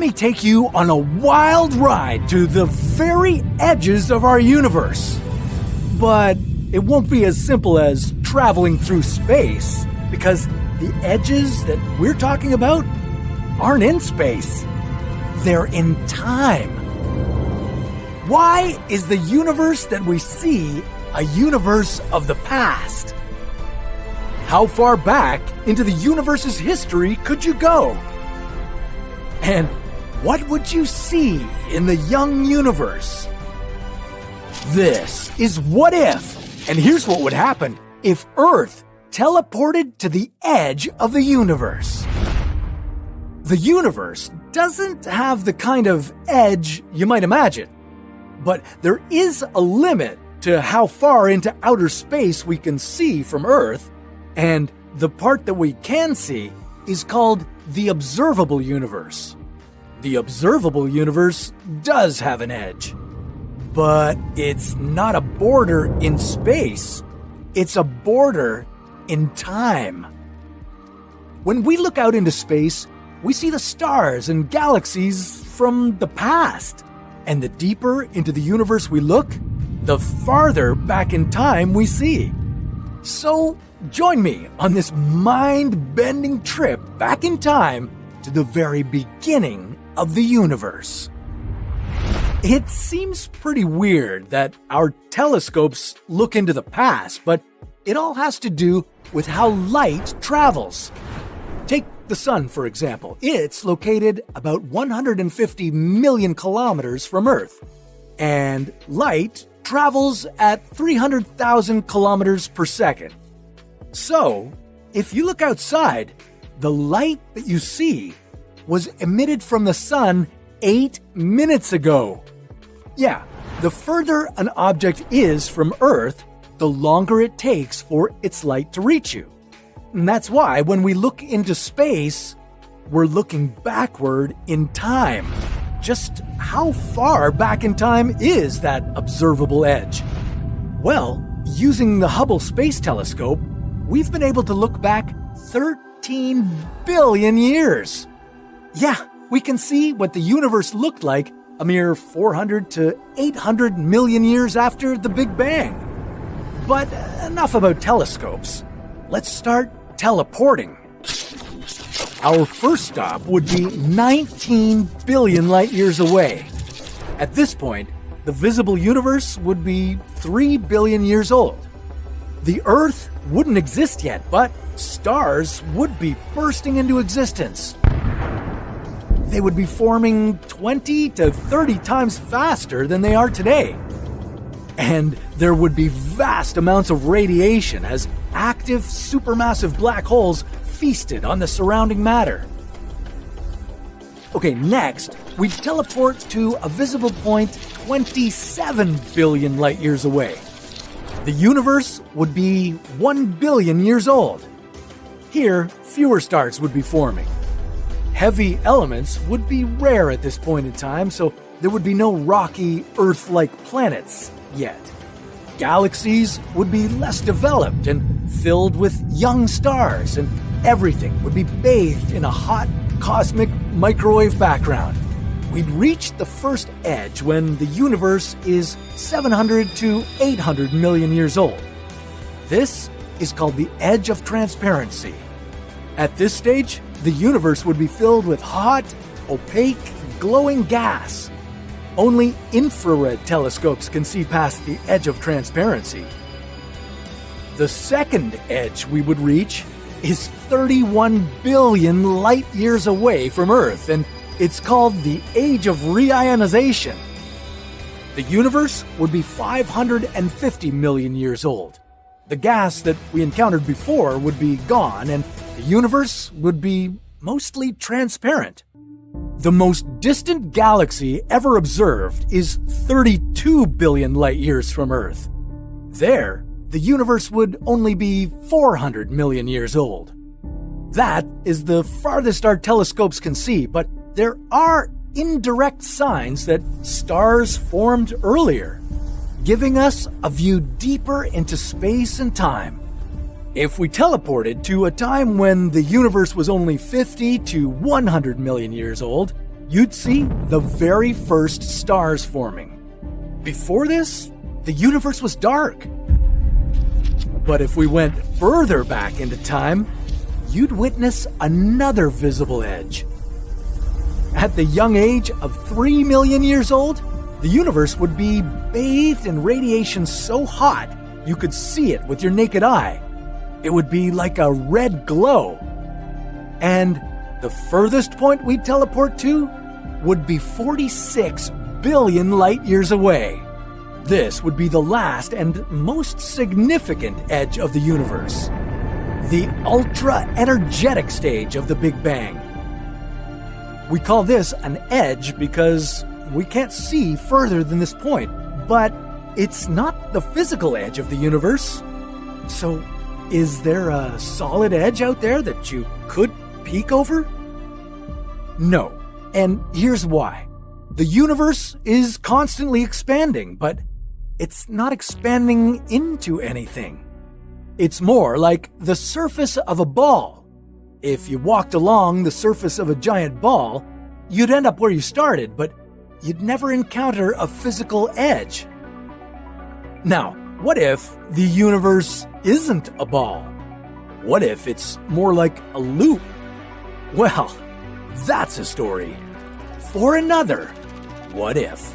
me take you on a wild ride to the very edges of our universe. But it won't be as simple as traveling through space, because the edges that we're talking about aren't in space. They're in time. Why is the universe that we see a universe of the past? How far back into the universe's history could you go? And what would you see in the young universe? This is What If, and here's what would happen if Earth teleported to the edge of the universe. The universe doesn't have the kind of edge you might imagine, but there is a limit to how far into outer space we can see from Earth, and the part that we can see is called the observable universe. The observable universe does have an edge, but it's not a border in space. It's a border in time. When we look out into space, we see the stars and galaxies from the past. And the deeper into the universe we look, the farther back in time we see. So join me on this mind-bending trip back in time to the very beginning of the universe. It seems pretty weird that our telescopes look into the past, but it all has to do with how light travels. Take the sun, for example. It's located about 150 million kilometers from Earth, and light travels at 300,000 kilometers per second. So, if you look outside, the light that you see was emitted from the sun 8 minutes ago. Yeah, the further an object is from Earth, the longer it takes for its light to reach you. And that's why when we look into space, we're looking backward in time. Just how far back in time is that observable edge? Well, using the Hubble Space Telescope, we've been able to look back 13 billion years. Yeah, we can see what the universe looked like a mere 400 to 800 million years after the Big Bang. But enough about telescopes. Let's start teleporting. Our first stop would be 19 billion light years away. At this point, the visible universe would be 3 billion years old. The Earth wouldn't exist yet, but stars would be bursting into existence. They would be forming 20 to 30 times faster than they are today. And there would be vast amounts of radiation as active supermassive black holes feasted on the surrounding matter. Okay, next, we teleport to a visible point 27 billion light years away. The universe would be 1 billion years old. Here, fewer stars would be forming. Heavy elements would be rare at this point in time, so there would be no rocky, Earth-like planets yet. Galaxies would be less developed and filled with young stars, and everything would be bathed in a hot, cosmic microwave background. We'd reach the first edge when the universe is 700 to 800 million years old. This is called the edge of transparency. At this stage, the universe would be filled with hot, opaque, glowing gas. Only infrared telescopes can see past the edge of transparency. The second edge we would reach is 31 billion light years away from Earth, and it's called the Age of Reionization. The universe would be 550 million years old. The gas that we encountered before would be gone, and the universe would be mostly transparent. The most distant galaxy ever observed is 32 billion light years from Earth. There, the universe would only be 400 million years old. That is the farthest our telescopes can see, but there are indirect signs that stars formed earlier, giving us a view deeper into space and time. If we teleported to a time when the universe was only 50 to 100 million years old, you'd see the very first stars forming. Before this, the universe was dark. But if we went further back into time, you'd witness another visible edge. At the young age of 3 million years old, the universe would be bathed in radiation so hot you could see it with your naked eye. It would be like a red glow. And the furthest point we'd teleport to would be 46 billion light years away. This would be the last and most significant edge of the universe, the ultra-energetic stage of the Big Bang. We call this an edge because we can't see further than this point, but it's not the physical edge of the universe. So, is there a solid edge out there that you could peek over? No, and here's why. The universe is constantly expanding, but it's not expanding into anything. It's more like the surface of a ball. If you walked along the surface of a giant ball, you'd end up where you started, but you'd never encounter a physical edge. Now, what if the universe isn't a ball? What if it's more like a loop? Well, that's a story for another What If.